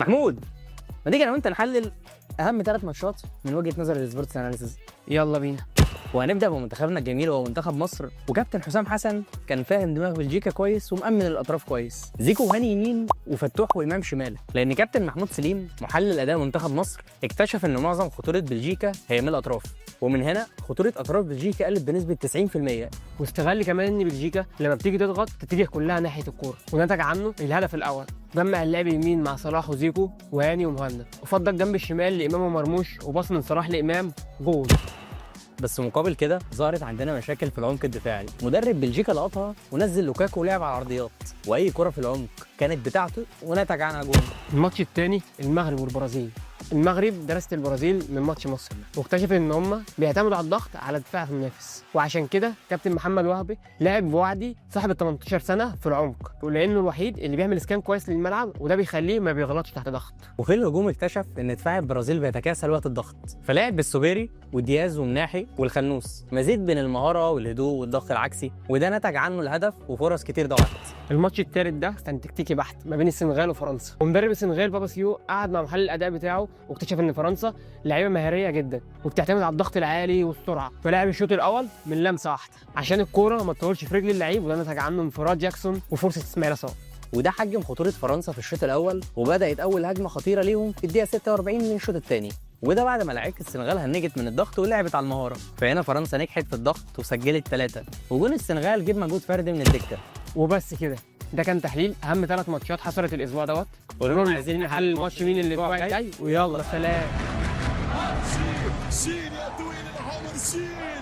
محمود، ما تيجي انا وانت نحلل اهم 3 ماتشات من وجهه نظر السبورتس اناليسيز. يلا بينا. وهنبدا بمنتخبنا الجميل وهو منتخب مصر، وكابتن حسام حسن كان فاهم دماغ بلجيكا كويس ومأمن الاطراف كويس، زيكو وهاني يمين وفتوح وامام شمال، لان كابتن محمود سليم محلل اداء منتخب مصر اكتشف ان معظم خطوره بلجيكا هي من الاطراف، ومن هنا خطوره اطراف بلجيكا قلت بنسبه 90%. واستغل كمان ان بلجيكا لما بتيجي تضغط تتجه كلها ناحيه الكوره، ونتج عنه الهدف الاول. جمع اللعب يمين مع صلاح وزيكو وهاني ومهند، وفضل جنب الشمال لامام ومرموش، وباص من صلاح لامام جول. بس مقابل كده ظهرت عندنا مشاكل في العمق الدفاعي، مدرب بلجيكا لقطها ونزل لوكاكو ولعب على العرضيات، واي كره في العمق كانت بتاعته ونتج عنها جول. الماتش الثاني المغرب والبرازيل. المغرب درست البرازيل من ماتش مصر، واكتشف ان هم بيعتمدوا على الضغط على دفاع المنافس، وعشان كده كابتن محمد وهبي لعب بوعدي صاحب ال 18 سنه في العمق، ولانه الوحيد اللي بيعمل سكان كويس للملعب، وده بيخليه ما بيغلطش تحت ضغط. وفي الهجوم اكتشف ان دفاع البرازيل بيتكاسل وقت الضغط، فلعب بالسوبيري ودياز ومناحي والخنوس، مزيد بين المهاره والهدوء والضغط العكسي، وده نتج عنه الهدف وفرص كتير ضاعت. الماتش الثالث ده كان تكتيكي بحت ما بين السنغال وفرنسا، ومدرب السنغال بابا سيو قعد مع محلل الاداء بتاعه واكتشف ان فرنسا لعيبه مهاريه جدا وبتعتمد على الضغط العالي والسرعه، فلعب الشوط الاول من لمسه واحده عشان الكوره ما تطولش في رجل اللعيب، وده نتج عنه انفراد جاكسون وفرصه اسماعيل صار. وده حجم خطوره فرنسا في الشوط الاول، وبدات اول هجمه خطيره ليهم في الدقيقه 46 من الشوط الثاني، وده بعد ما لعيبه السنغال هنجت من الضغط ولعبت على المهاره، فهنا فرنسا نجحت في الضغط وسجلت 3، وجون السنغال جيب مجهود فردي من الدكه. وبس كده، ده كان تحليل اهم 3 ماتشات حصلت الاسبوع دوت. ولو عايزين نحلل الماتش مين اللي جاي، ويلا سلام. شيل يا طويل العمر شيل.